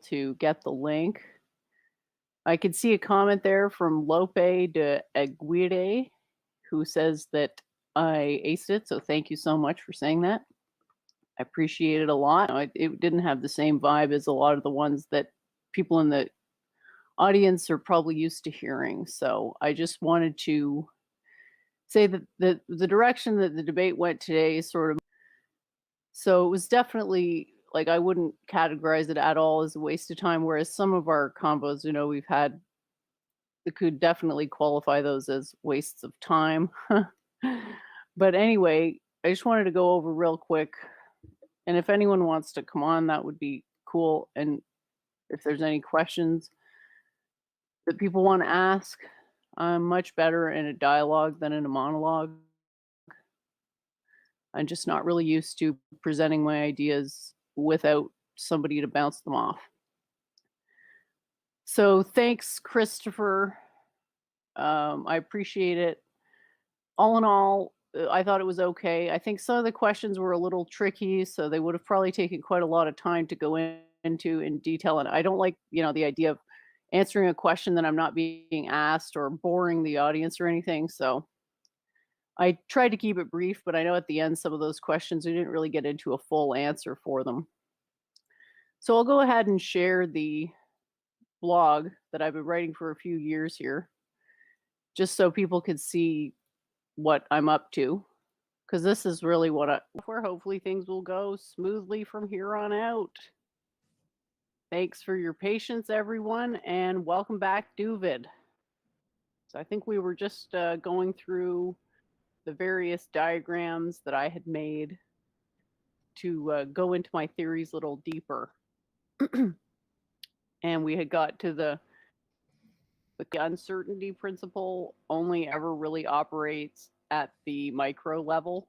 to get the link. I could see a comment there from Lope de Aguirre, who says that I aced it. So thank you so much for saying that. I appreciate it a lot. It didn't have the same vibe as a lot of the ones that people in the audience are probably used to hearing. So I just wanted to say that the direction that the debate went today is sort of, so it was definitely like, I wouldn't categorize it at all as a waste of time, whereas some of our combos, we've had, it could definitely qualify those as wastes of time. But anyway, I just wanted to go over real quick. And if anyone wants to come on, that would be cool. And if there's any questions that people want to ask, I'm much better in a dialogue than in a monologue. I'm just not really used to presenting my ideas without somebody to bounce them off. So thanks, Christopher. I appreciate it. All in all, I thought it was okay. I think some of the questions were a little tricky, so they would have probably taken quite a lot of time to go into in detail. And I don't like, the idea of answering a question that I'm not being asked or boring the audience or anything. So I tried to keep it brief, but I know at the end, some of those questions, we didn't really get into a full answer for them. So I'll go ahead and share the blog that I've been writing for a few years here, just so people could see what I'm up to, because this is really where hopefully things will go smoothly from here on out. Thanks for your patience, everyone, and welcome back, Duvid. So I think we were just going through the various diagrams that I had made to go into my theories a little deeper. And we had got to the uncertainty principle only ever really operates at the micro level.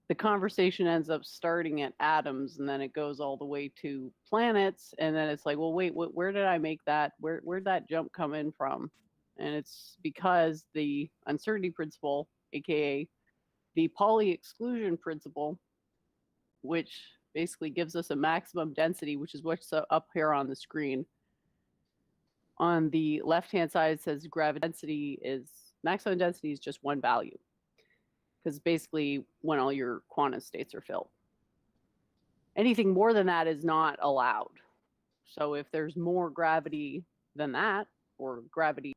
The conversation ends up starting at atoms, and then it goes all the way to planets, and then it's like, well, wait, where did I make that? Where'd that jump come in from? And it's because the uncertainty principle, aka the Pauli exclusion principle, which basically gives us a maximum density, which is what's up here on the screen. On the left-hand side, it says maximum density is just one value, because basically when all your quantum states are filled. Anything more than that is not allowed. So if there's more gravity than that, or gravity,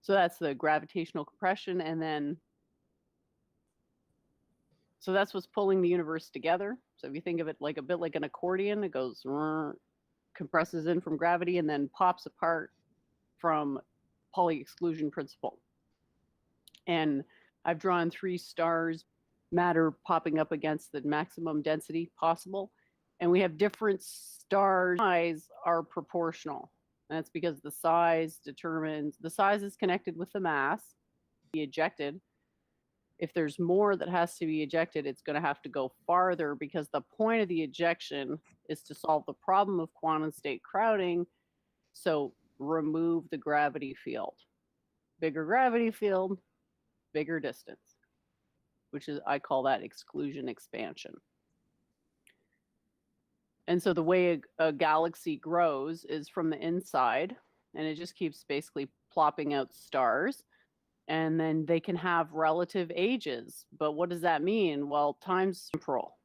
so that's the gravitational compression, and then, so that's what's pulling the universe together. So if you think of it like a bit like an accordion, it goes, compresses in from gravity, and then pops apart from Pauli exclusion principle. And I've drawn 3 stars, matter popping up against the maximum density possible. And we have different stars. Size are proportional. And that's because the size is connected with the mass, be ejected. If there's more that has to be ejected, it's going to have to go farther, because the point of the ejection is to solve the problem of quantum state crowding. So remove the gravity field. Bigger gravity field, bigger distance, which is, I call that exclusion expansion. And so the way a galaxy grows is from the inside, and it just keeps basically plopping out stars. And then they can have relative ages. But what does that mean? Well, time's temporal.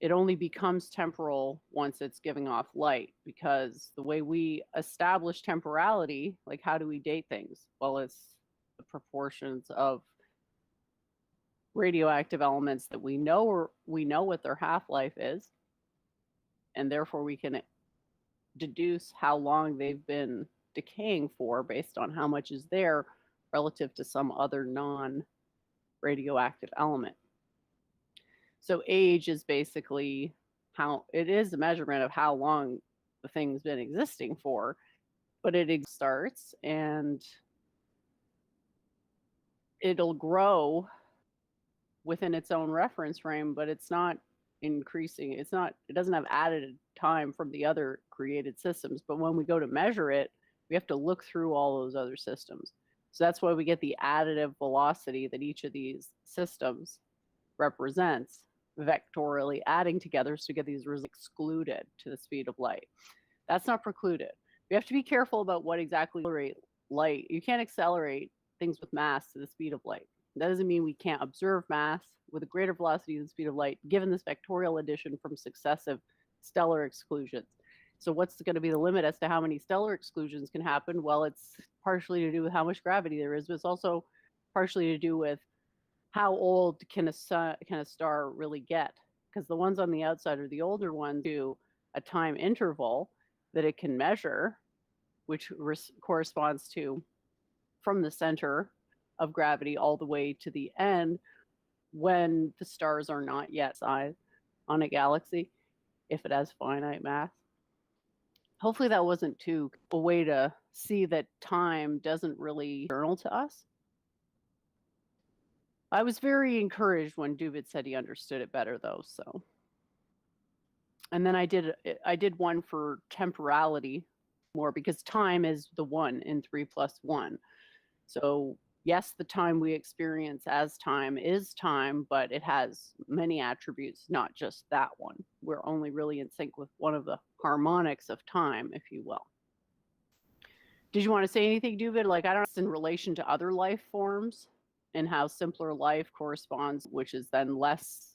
It only becomes temporal once it's giving off light, because the way we establish temporality, like how do we date things? Well, it's the proportions of radioactive elements that we know what their half-life is, and therefore we can deduce how long they've been decaying for based on how much is there relative to some other non-radioactive element. So age is basically it is a measurement of how long the thing's been existing for, but it starts and it'll grow within its own reference frame, but it's not increasing. It doesn't have added time from the other created systems. But when we go to measure it, we have to look through all those other systems. So that's why we get the additive velocity that each of these systems represents, vectorially adding together, so we get these results excluded to the speed of light. That's not precluded. We have to be careful about what exactly accelerate light. You can't accelerate things with mass to the speed of light. That doesn't mean we can't observe mass with a greater velocity than the speed of light, given this vectorial addition from successive stellar exclusions. So what's going to be the limit as to how many stellar exclusions can happen? Well, it's partially to do with how much gravity there is, but it's also partially to do with how old can a star really get? Because the ones on the outside are the older ones to a time interval that it can measure, which corresponds to from the center of gravity all the way to the end when the stars are not yet size on a galaxy, if it has finite mass. Hopefully that wasn't too a way to see that time doesn't really journal to us. I was very encouraged when Duvid said he understood it better, though. So, and then I did one for temporality more, because time is the one in 3 + 1. So yes, the time we experience as time is time, but it has many attributes, not just that one. We're only really in sync with one of the harmonics of time, if you will. Did you want to say anything, Duvid? Like, I don't know, in relation to other life forms and how simpler life corresponds, which is then less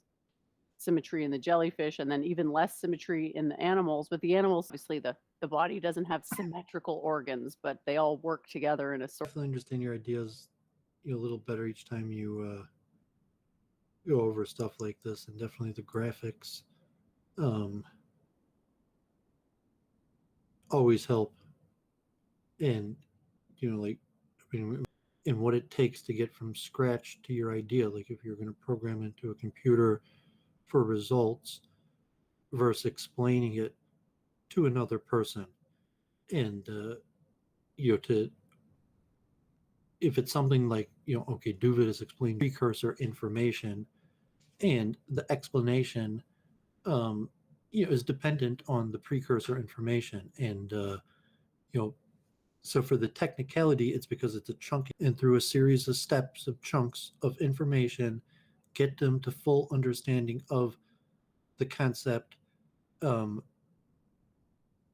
symmetry in the jellyfish and then even less symmetry in the animals. But the animals, obviously, the body doesn't have symmetrical organs, but they all work together in a sort. Definitely understand your ideas a little better each time you go over stuff like this, and definitely the graphics always help. And like, I mean, and what it takes to get from scratch to your idea, like if you're going to program into a computer for results versus explaining it to another person. And to if it's something like, okay, Duvid has explained precursor information, and the explanation is dependent on the precursor information. And so for the technicality, it's because it's a chunk, and through a series of steps of chunks of information, get them to full understanding of the concept.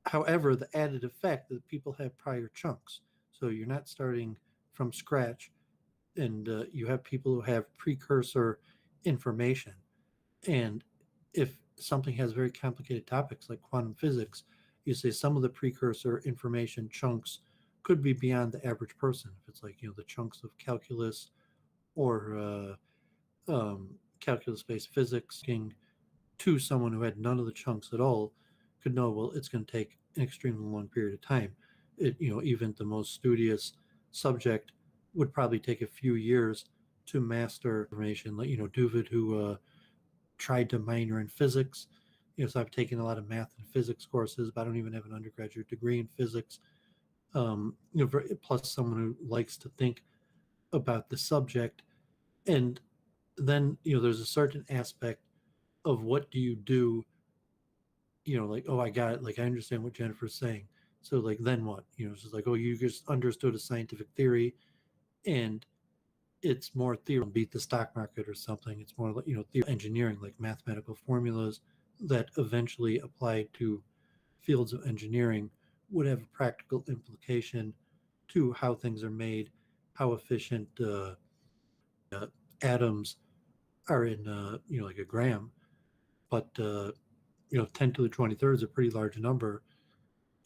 However, the added effect that people have prior chunks. So you're not starting from scratch, and you have people who have precursor information. And if something has very complicated topics like quantum physics, you say some of the precursor information chunks could be beyond the average person. If it's like, the chunks of calculus or calculus-based physics, to someone who had none of the chunks at all could know, well, it's going to take an extremely long period of time. Even the most studious subject would probably take a few years to master information. Like, Duvid, who tried to minor in physics. So I've taken a lot of math and physics courses, but I don't even have an undergraduate degree in physics. Plus someone who likes to think about the subject. And then, there's a certain aspect of what do you do, like, oh, I got it. Like, I understand what Jennifer's saying. So like, then what? It's just like, oh, you just understood a scientific theory, and it's more theory, beat the stock market or something. It's more like, engineering, like mathematical formulas that eventually applied to fields of engineering would have a practical implication to how things are made, how efficient atoms are in, like a gram. But, 10 to the 23rd is a pretty large number.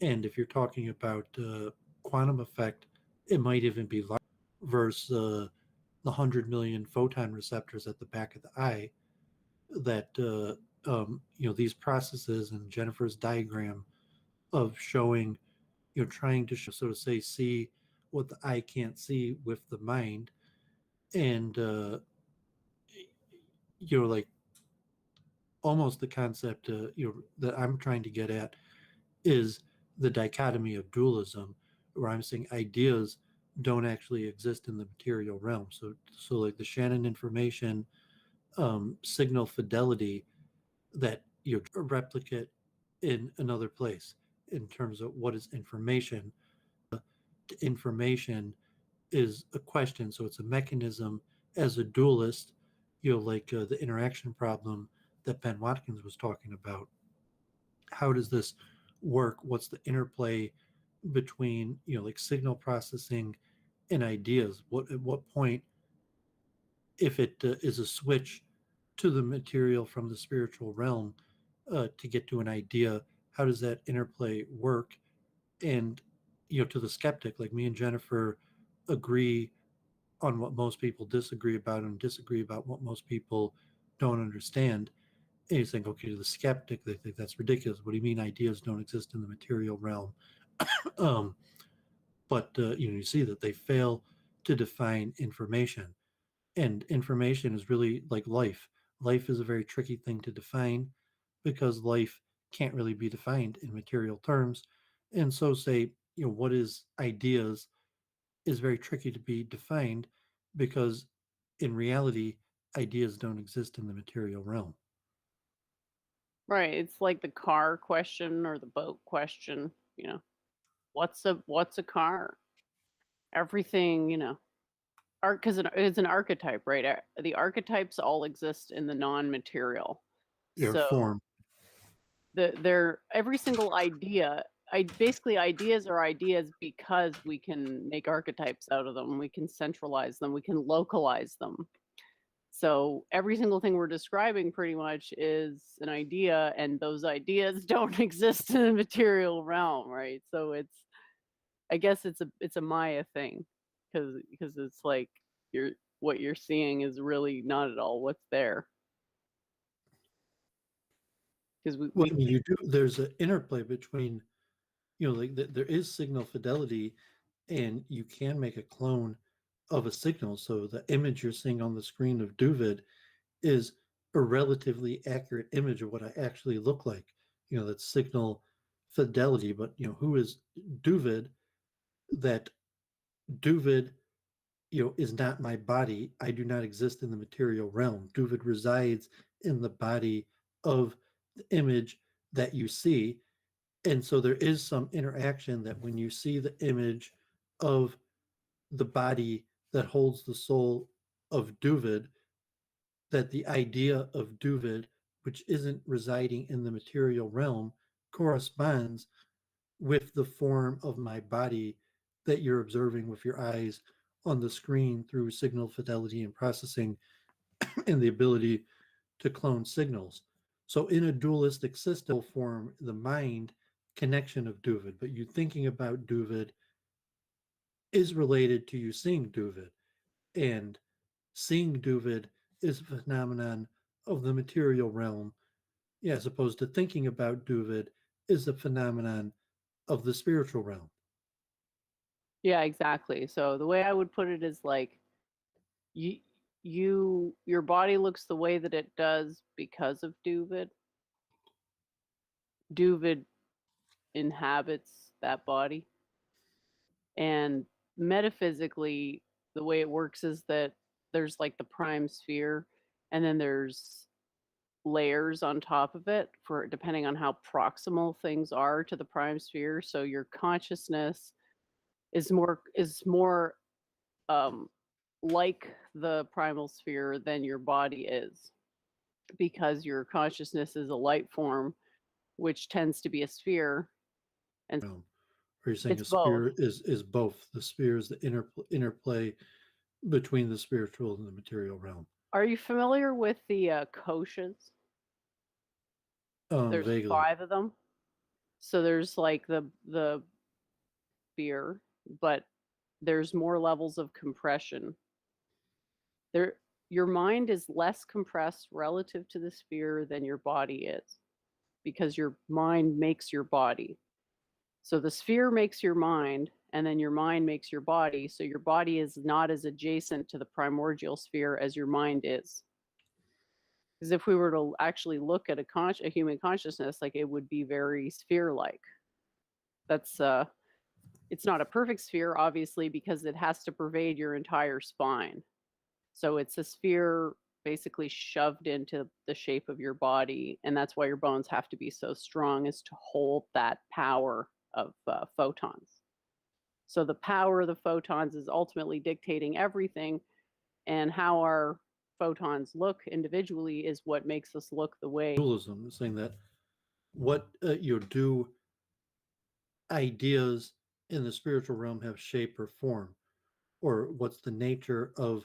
And if you're talking about quantum effect, it might even be large versus the 100 million photon receptors at the back of the eye that, these processes, and Jennifer's diagram of showing, trying to show, so to say, see what the eye can't see with the mind. And, like almost the concept, that I'm trying to get at is the dichotomy of dualism, where I'm saying ideas don't actually exist in the material realm. So like the Shannon information signal fidelity that a replicate in another place in terms of what is information. Information is a question, so it's a mechanism. As a dualist, like the interaction problem that Ben Watkins was talking about, how does this work, what's the interplay between, like signal processing and ideas? At what point, if it is a switch to the material from the spiritual realm to get to an idea, how does that interplay work? And to the skeptic, like me and Jennifer, agree on what most people disagree about and disagree about what most people don't understand. And you think, okay, to the skeptic, they think that's ridiculous. What do you mean ideas don't exist in the material realm? um, but you see that they fail to define information, and information is really like life. Life is a very tricky thing to define because life can't really be defined in material terms. And so, say, what is ideas is very tricky to be defined because in reality, ideas don't exist in the material realm. Right. It's like the car question or the boat question, what's a car? Everything, because it's an archetype, right? The archetypes all exist in the non-material. Your So form. they're every single idea. I basically ideas are ideas because we can make archetypes out of them. We can centralize them. We can localize them. So every single thing we're describing pretty much is an idea, and those ideas don't exist in the material realm, right? So I guess it's a Maya thing, because it's like what you're seeing is really not at all what's there. Because Well, I mean, you do. There's an interplay between, like there is signal fidelity, and you can make a clone of a signal. So the image you're seeing on the screen of Duvid is a relatively accurate image of what I actually look like. That's signal fidelity. But who is Duvid? That Duvid, is not my body. I do not exist in the material realm. Duvid resides in the body of the image that you see. And so there is some interaction that when you see the image of the body that holds the soul of Duvid, that the idea of Duvid, which isn't residing in the material realm, corresponds with the form of my body that you're observing with your eyes on the screen through signal fidelity and processing and the ability to clone signals. So in a dualistic system form the mind connection of Duvid, but you thinking about Duvid is related to you seeing Duvid. And seeing Duvid is a phenomenon of the material realm, yeah, as opposed to thinking about Duvid is a phenomenon of the spiritual realm. Yeah, exactly. So the way I would put it is like you your body looks the way that it does because of Duvid. Duvid inhabits that body. And metaphysically, the way it works is that there's like the prime sphere, and then there's layers on top of it for depending on how proximal things are to the prime sphere. So your consciousness is more um, like the primal sphere than your body is, because your consciousness is a light form, which tends to be a sphere, and Realm. Are you saying it's a both. sphere is both? The sphere is the interplay between the spiritual and the material realm. Are you familiar with the koshas? There's Vaguely. 5 of them. So there's like the sphere, but there's more levels of compression. There your mind is less compressed relative to the sphere than your body is, because your mind makes your body. So the sphere makes your mind, and then your mind makes your body, so your body is not as adjacent to the primordial sphere as your mind is. Because if we were to actually look at a human consciousness, like, it would be very sphere-like. That's it's not a perfect sphere, obviously, because it has to pervade your entire spine. So it's a sphere basically shoved into the shape of your body, and that's why your bones have to be so strong, is to hold that power of photons. So the power of the photons is ultimately dictating everything, and how our photons look individually is what makes us look the way. Dualism, saying that what you do ideas in the spiritual realm have shape or form, or what's the nature of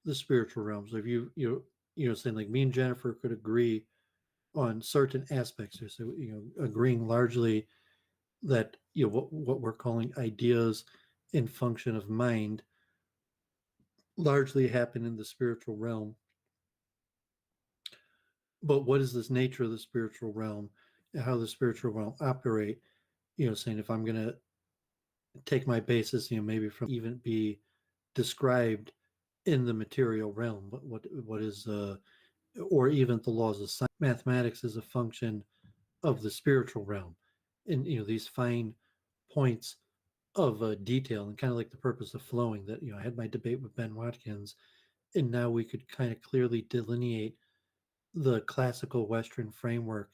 the spiritual realm. So if saying like me and Jennifer could agree on certain aspects, or so agreeing largely that what we're calling ideas and function of mind largely happen in the spiritual realm. But what is this nature of the spiritual realm and how the spiritual realm operate? Saying if I'm going to take my basis, maybe from even be described in the material realm, but what is or even the laws of science. Mathematics is a function of the spiritual realm, and these fine points of detail, and kind of like the purpose of flowing. That I had my debate with Ben Watkins, and now we could kind of clearly delineate the classical Western framework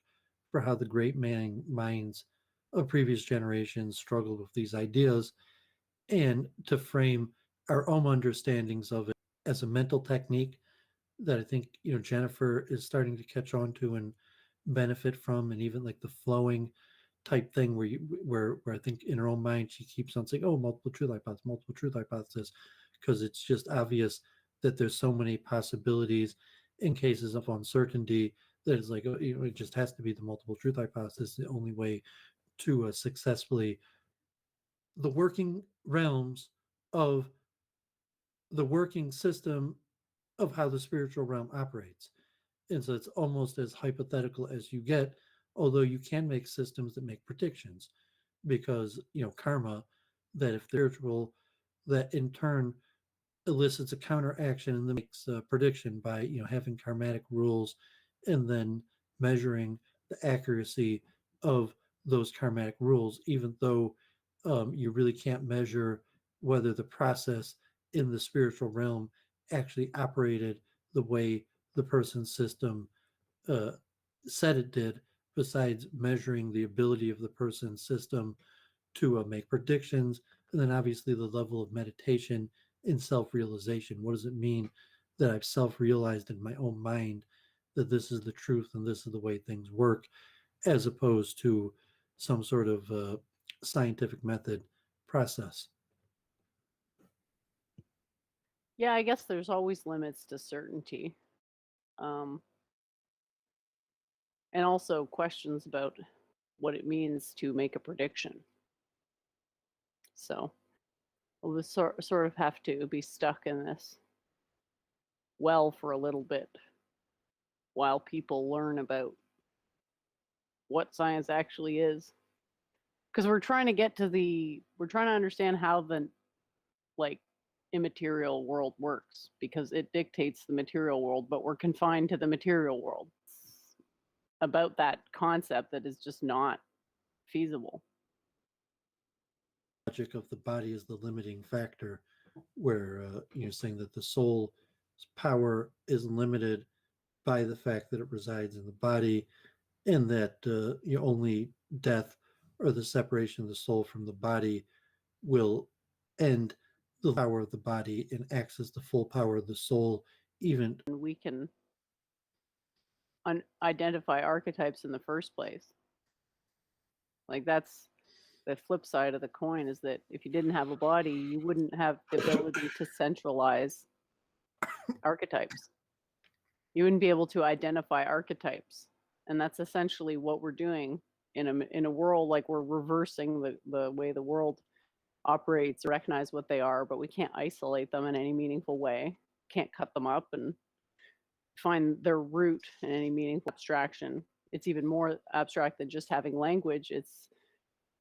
for how the great minds of previous generations struggled with these ideas, and to frame our own understandings of it as a mental technique that I think Jennifer is starting to catch on to and benefit from, and even like the flowing type thing where I think in her own mind she keeps on saying, "Oh, multiple truth hypothesis," because it's just obvious that there's so many possibilities in cases of uncertainty that it's like, oh, it just has to be the multiple truth hypothesis, the only way to successfully the working realms of the working system of how the spiritual realm operates. And so it's almost as hypothetical as you get, although you can make systems that make predictions because, karma, that if the spiritual, that in turn elicits a counteraction and then makes a prediction by, having karmatic rules and then measuring the accuracy of those karmatic rules, even though you really can't measure whether the process in the spiritual realm actually operated the way the person's system uh, said it did, besides measuring the ability of the person's system to make predictions, and then obviously the level of meditation and self-realization. What does it mean that I've self-realized in my own mind that this is the truth and this is the way things work, as opposed to some sort of scientific method process? Yeah, I guess there's always limits to certainty. Um, and also questions about what it means to make a prediction. So we'll just sort of have to be stuck in this well for a little bit while people learn about what science actually is. Because we're trying to understand how the like immaterial world works, because it dictates the material world, but we're confined to the material world. It's about that concept that is just not feasible. Logic of the body is the limiting factor, where saying that the soul's power is limited by the fact that it resides in the body, and that only death or the separation of the soul from the body will end the power of the body and access the full power of the soul. Even And we can identify archetypes in the first place. Like that's the flip side of the coin, is that if you didn't have a body, you wouldn't have the ability to centralize archetypes. You wouldn't be able to identify archetypes. And that's essentially what we're doing in a world. Like, we're reversing the way the world operates, recognize what they are, but we can't isolate them in any meaningful way. Can't cut them up and find their root in any meaningful abstraction. It's even more abstract than just having language. It's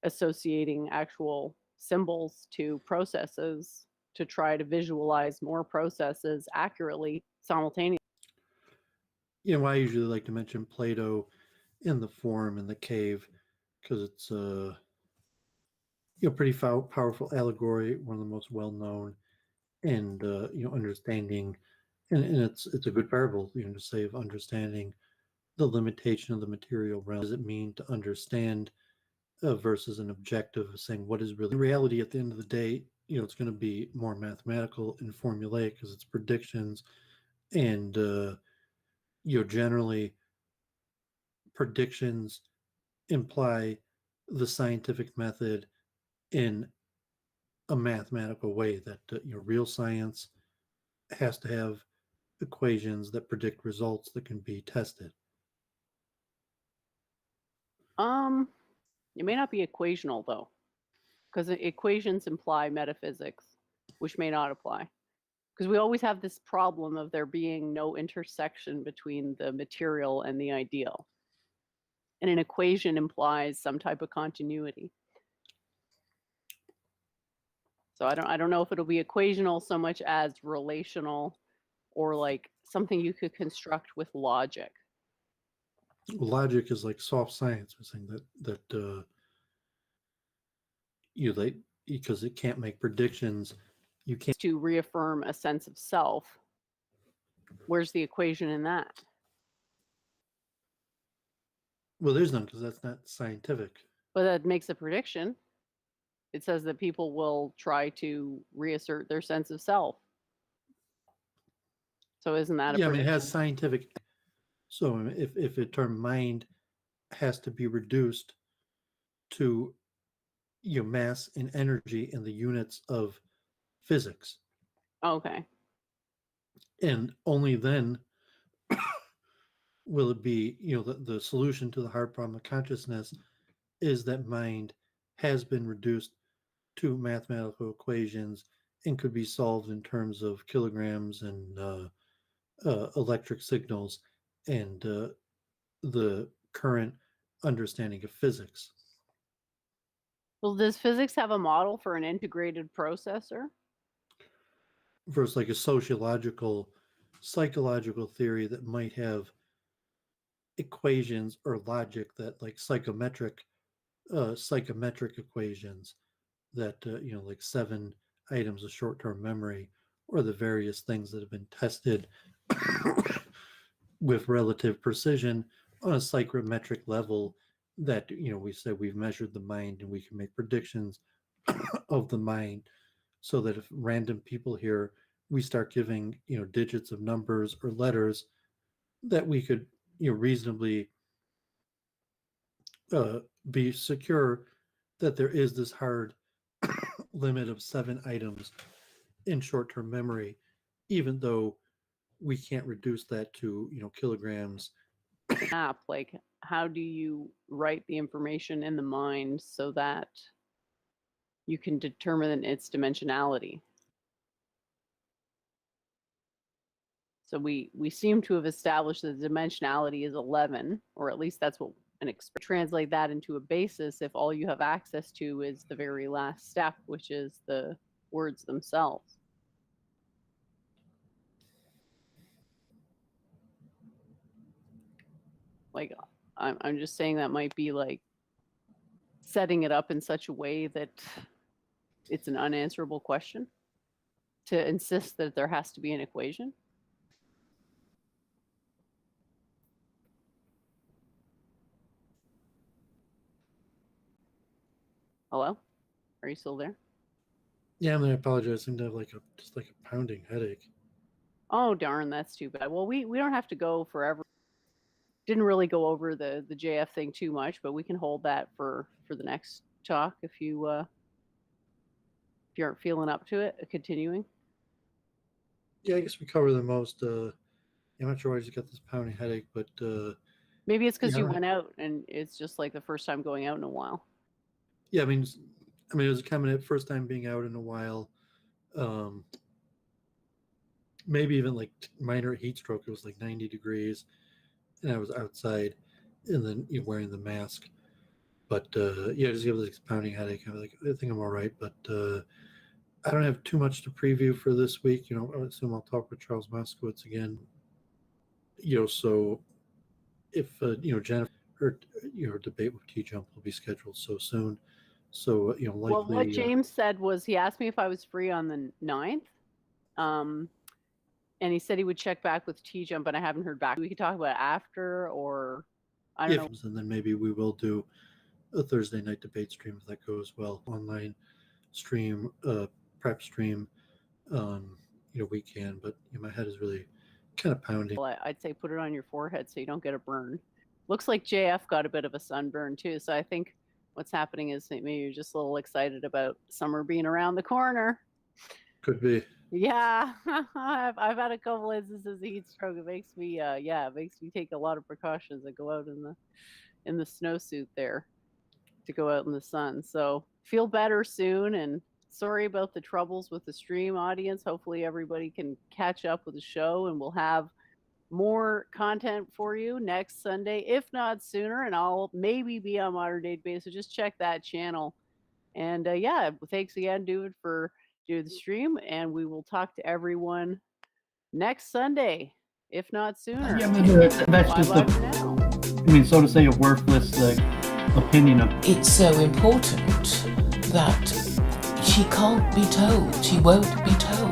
associating actual symbols to processes to try to visualize more processes accurately simultaneously. I usually like to mention Plato in the Forum and the Cave, because it's a pretty powerful allegory, one of the most well known, and understanding, and it's a good parable, to say, of understanding the limitation of the material realm. What does it mean to understand versus an objective of saying what is really in reality? At the end of the day, it's going to be more mathematical and formulaic because it's predictions, and generally predictions imply the scientific method in a mathematical way. That real science has to have equations that predict results that can be tested. Um, it may not be equational though, because equations imply metaphysics, which may not apply. Because we always have this problem of there being no intersection between the material and the ideal. And an equation implies some type of continuity. So I don't know if it'll be equational so much as relational, or like something you could construct with logic. Logic is like soft science. We're saying that because it can't make predictions. You can't. To reaffirm a sense of self. Where's the equation in that? Well, there's none because that's not scientific. But that makes a prediction. It says that people will try to reassert their sense of self. So isn't that a Yeah, I mean, prediction? it has scientific. So if a term mind has to be reduced to mass and energy in the units of physics, Okay. and only then will it be the solution to the hard problem of consciousness is that mind has been reduced to mathematical equations and could be solved in terms of kilograms and electric signals and the current understanding of physics. Well, does physics have a model for an integrated processor? Versus like a sociological, psychological theory that might have equations or logic that like psychometric equations that like 7 items of short-term memory or the various things that have been tested with relative precision on a psychometric level that we said we've measured the mind and we can make predictions of the mind, so that if random people here we start giving digits of numbers or letters that we could reasonably be secure that there is this hard limit of 7 items in short-term memory, even though we can't reduce that to kilograms. App, like how do you write the information in the mind so that you can determine its dimensionality? So we seem to have established that the dimensionality is 11, or at least that's what translate that into a basis if all you have access to is the very last step, which is the words themselves. Like I'm just saying that might be like setting it up in such a way that it's an unanswerable question to insist that there has to be an equation. Hello? Are you still there? Yeah, I apologize. I seem to have just like a pounding headache. Oh darn, that's too bad. Well, we don't have to go forever. Didn't really go over the JF thing too much, but we can hold that for the next talk if you aren't feeling up to it. Continuing. Yeah, I guess we cover the most. I'm not sure why I just got this pounding headache, but maybe it's because yeah, you went out and it's just like the first time going out in a while. Yeah, I mean, it was kind of first time being out in a while. Maybe even like minor heat stroke. It was like 90 degrees, and I was outside, and then wearing the mask. But yeah, just give this pounding headache. I was like, I think I'm all right, but I don't have too much to preview for this week. I assume I'll talk with Charles Moskowitz again. So if Jennifer, her debate with T Jump will be scheduled so soon. So likely. Well, what James said was he asked me if I was free on the 9th. And he said he would check back with T Jump, but I haven't heard back. We could talk about it after, or I don't know. And then maybe we will do a Thursday night debate stream if that goes well. Online stream, prep stream, we can. But my head is really kind of pounding. Well, I'd say put it on your forehead so you don't get a burn. Looks like JF got a bit of a sunburn too, so I think what's happening is that maybe you're just a little excited about summer being around the corner. Could be. Yeah, I've had a couple instances of heat stroke. It makes me it makes me take a lot of precautions and go out in the snowsuit there to go out in the sun. So feel better soon, and sorry about the troubles with the stream audience. Hopefully everybody can catch up with the show, and we'll have more content for you next Sunday, if not sooner, and I'll maybe be on Modern Day Debate. So just check that channel. And thanks again, dude, for doing the stream, and we will talk to everyone next Sunday, if not sooner. Yeah, but that's just Bye-bye for now. I mean, so to say, a worthless opinion of. It's so important that she can't be told, she won't be told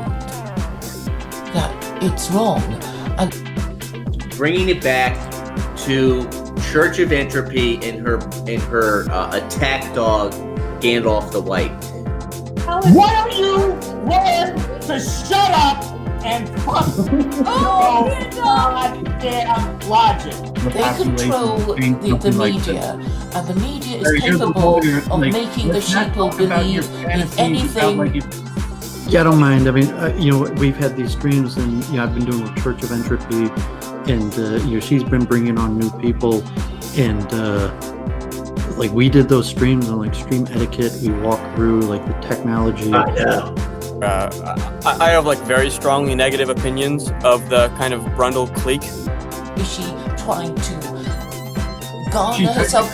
that it's wrong. And bringing it back to Church of Entropy and her attack dog Gandalf the White. Why don't you learn to shut up and fuck your goddamn logic? they control the media, and the media is capable of making the sheeple believe in anything. Yeah, I don't mind. I mean, we've had these streams, and I've been doing with Church of Entropy, and she's been bringing on new people, and like we did those streams on like stream etiquette. We walked through like the technology. I have like very strongly negative opinions of the kind of Brundle clique. Is she trying to garner She's herself